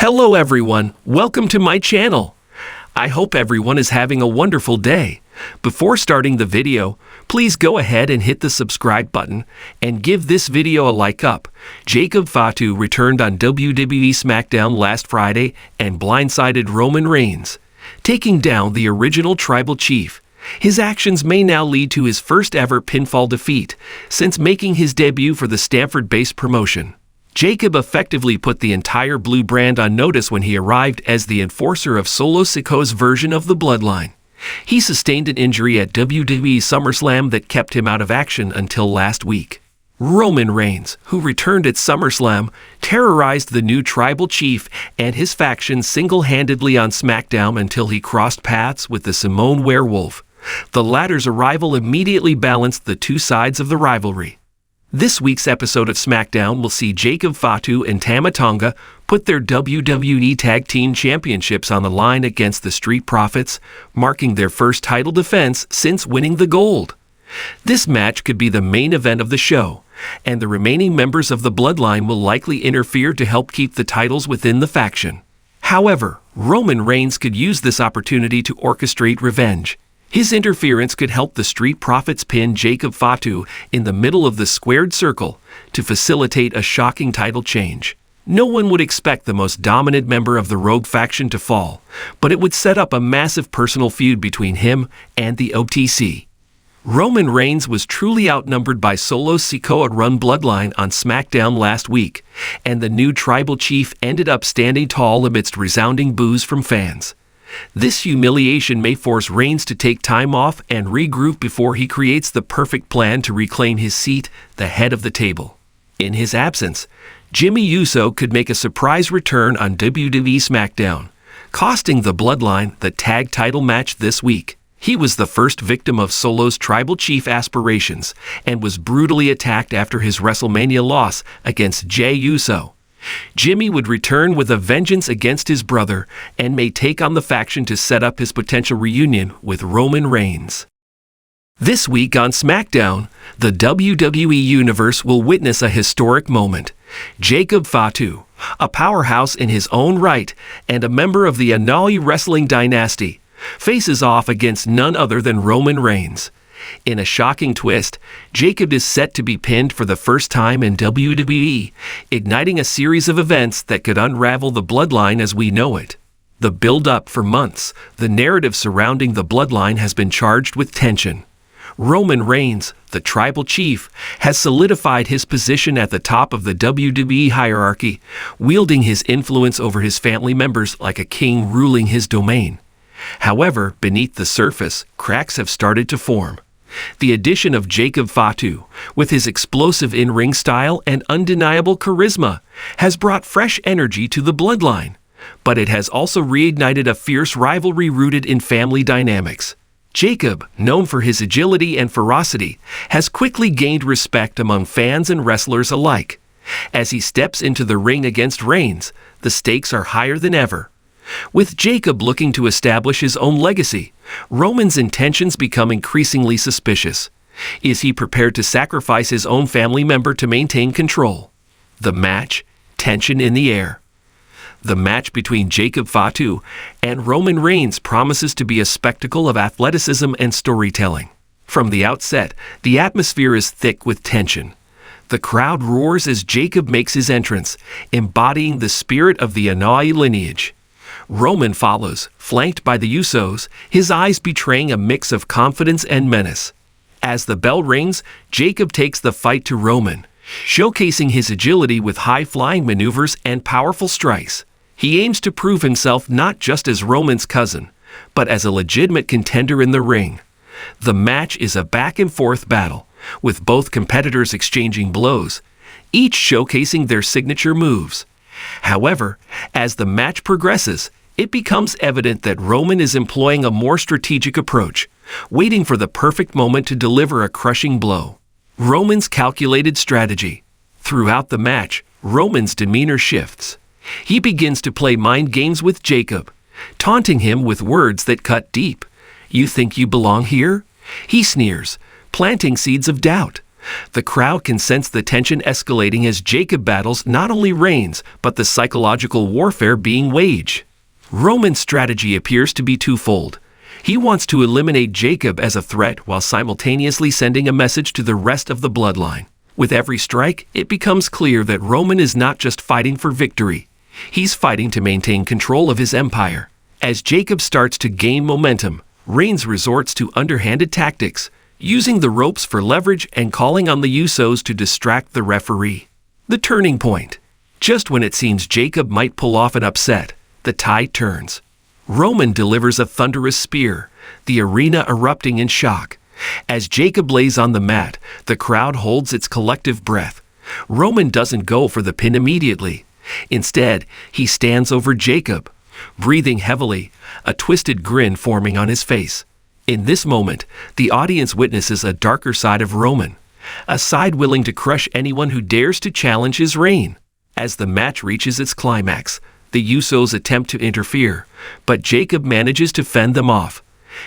Hello everyone, welcome to my channel. I hope everyone is having a wonderful day. Before starting the video, please go ahead and hit the subscribe button and give this video a like up. Jacob Fatu returned on WWE SmackDown last Friday and blindsided Roman Reigns, taking down the original tribal chief. His actions may now lead to his first ever pinfall defeat since making his debut for the Stamford-based promotion. Jacob effectively put the entire Blue brand on notice when he arrived as the enforcer of Solo Sikoa's version of the Bloodline. He sustained an injury at WWE SummerSlam that kept him out of action until last week. Roman Reigns, who returned at SummerSlam, terrorized the new tribal chief and his faction single-handedly on SmackDown until he crossed paths with the Samoan Werewolf. The latter's arrival immediately balanced the two sides of the rivalry. This week's episode of SmackDown will see Jacob Fatu and Tama Tonga put their WWE Tag Team Championships on the line against the Street Profits, marking their first title defense since winning the gold. This match could be the main event of the show, and the remaining members of the Bloodline will likely interfere to help keep the titles within the faction. However, Roman Reigns could use this opportunity to orchestrate revenge. His interference could help the Street Profits pin Jacob Fatu in the middle of the squared circle to facilitate a shocking title change. No one would expect the most dominant member of the Rogue faction to fall, but it would set up a massive personal feud between him and the OTC. Roman Reigns was truly outnumbered by Solo Sikoa-run Bloodline on SmackDown last week, and the new tribal chief ended up standing tall amidst resounding boos from fans. This humiliation may force Reigns to take time off and regroup before he creates the perfect plan to reclaim his seat, the head of the table. In his absence, Jimmy Uso could make a surprise return on WWE SmackDown, costing the Bloodline the tag title match this week. He was the first victim of Solo's tribal chief aspirations and was brutally attacked after his WrestleMania loss against Jey Uso. Jimmy would return with a vengeance against his brother and may take on the faction to set up his potential reunion with Roman Reigns. This week on SmackDown, the WWE Universe will witness a historic moment. Jacob Fatu, a powerhouse in his own right and a member of the Anoa'i wrestling dynasty, faces off against none other than Roman Reigns. In a shocking twist, Jacob is set to be pinned for the first time in WWE, igniting a series of events that could unravel the Bloodline as we know it. The build-up for months, the narrative surrounding the Bloodline has been charged with tension. Roman Reigns, the tribal chief, has solidified his position at the top of the WWE hierarchy, wielding his influence over his family members like a king ruling his domain. However, beneath the surface, cracks have started to form. The addition of Jacob Fatu, with his explosive in-ring style and undeniable charisma, has brought fresh energy to the Bloodline, but it has also reignited a fierce rivalry rooted in family dynamics. Jacob, known for his agility and ferocity, has quickly gained respect among fans and wrestlers alike. As he steps into the ring against Reigns, the stakes are higher than ever. With Jacob looking to establish his own legacy, Roman's intentions become increasingly suspicious. Is he prepared to sacrifice his own family member to maintain control? The match, tension in the air. The match between Jacob Fatu and Roman Reigns promises to be a spectacle of athleticism and storytelling. From the outset, the atmosphere is thick with tension. The crowd roars as Jacob makes his entrance, embodying the spirit of the Anoa'i lineage. Roman follows, flanked by the Usos, his eyes betraying a mix of confidence and menace. As the bell rings, Jacob takes the fight to Roman, showcasing his agility with high-flying maneuvers and powerful strikes. He aims to prove himself not just as Roman's cousin, but as a legitimate contender in the ring. The match is a back-and-forth battle, with both competitors exchanging blows, each showcasing their signature moves. However, as the match progresses, it becomes evident that Roman is employing a more strategic approach, waiting for the perfect moment to deliver a crushing blow. Roman's calculated strategy. Throughout the match, Roman's demeanor shifts. He begins to play mind games with Jacob, taunting him with words that cut deep. "You think you belong here?" He sneers, planting seeds of doubt. The crowd can sense the tension escalating as Jacob battles not only Reigns, but the psychological warfare being waged. Roman's strategy appears to be twofold. He wants to eliminate Jacob as a threat while simultaneously sending a message to the rest of the bloodline. With every strike, it becomes clear that Roman is not just fighting for victory. He's fighting to maintain control of his empire. As Jacob starts to gain momentum, Reigns resorts to underhanded tactics, using the ropes for leverage and calling on the Usos to distract the referee. The turning point. Just when it seems Jacob might pull off an upset, the tide turns. Roman delivers a thunderous spear, the arena erupting in shock. As Jacob lays on the mat, the crowd holds its collective breath. Roman doesn't go for the pin immediately. Instead, he stands over Jacob, breathing heavily, a twisted grin forming on his face. In this moment, the audience witnesses a darker side of Roman, a side willing to crush anyone who dares to challenge his reign. As the match reaches its climax, the Usos attempt to interfere, but Jacob manages to fend them off.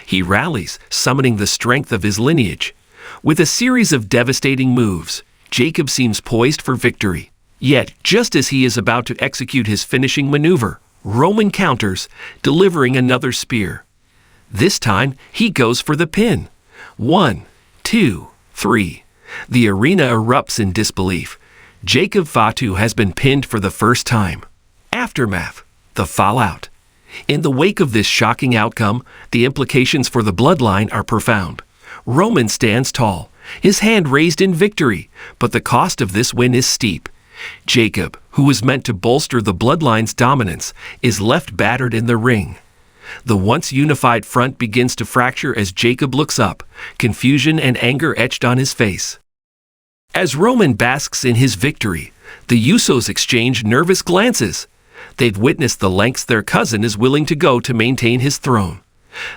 He rallies, summoning the strength of his lineage. With a series of devastating moves, Jacob seems poised for victory. Yet, just as he is about to execute his finishing maneuver, Roman counters, delivering another spear. This time, he goes for the pin. 1, 2, 3. The arena erupts in disbelief. Jacob Fatu has been pinned for the first time. Aftermath. The fallout. In the wake of this shocking outcome, the implications for the bloodline are profound. Roman stands tall, his hand raised in victory, but the cost of this win is steep. Jacob, who was meant to bolster the bloodline's dominance, is left battered in the ring. The once unified front begins to fracture as Jacob looks up, confusion and anger etched on his face. As Roman basks in his victory, the Usos exchange nervous glances. They've witnessed the lengths their cousin is willing to go to maintain his throne.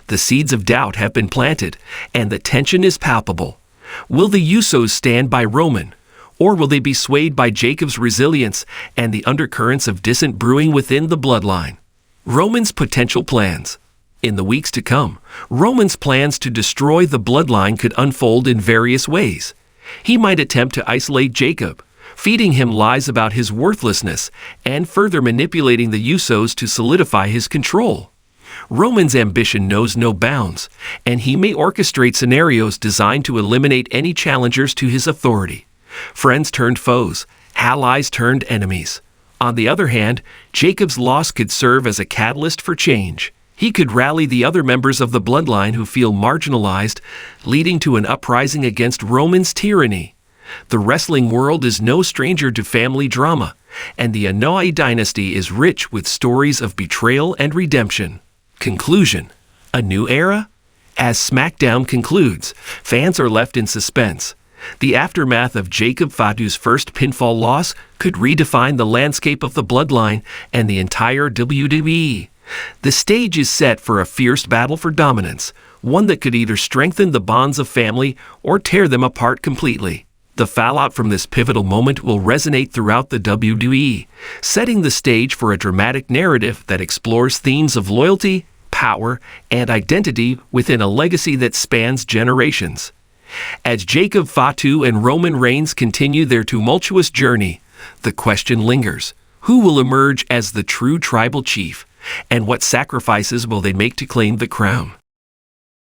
The seeds of doubt have been planted, and the tension is palpable. Will the Usos stand by Roman, or will they be swayed by Jacob's resilience and the undercurrents of dissent brewing within the bloodline? Roman's potential plans. In the weeks to come, Roman's plans to destroy the bloodline could unfold in various ways. He might attempt to isolate Jacob, feeding him lies about his worthlessness and further manipulating the Usos to solidify his control. Roman's ambition knows no bounds, and he may orchestrate scenarios designed to eliminate any challengers to his authority. Friends turned foes, allies turned enemies. On the other hand, Jacob's loss could serve as a catalyst for change. He could rally the other members of the bloodline who feel marginalized, leading to an uprising against Roman's tyranny. The wrestling world is no stranger to family drama, and the Anoa'i dynasty is rich with stories of betrayal and redemption. Conclusion. A new era? As SmackDown concludes, fans are left in suspense. The aftermath of Jacob Fatu's first pinfall loss could redefine the landscape of the bloodline and the entire WWE. The stage is set for a fierce battle for dominance, one that could either strengthen the bonds of family or tear them apart completely. The fallout from this pivotal moment will resonate throughout the WWE, setting the stage for a dramatic narrative that explores themes of loyalty, power, and identity within a legacy that spans generations. As Jacob Fatu and Roman Reigns continue their tumultuous journey, the question lingers: who will emerge as the true tribal chief, and what sacrifices will they make to claim the crown?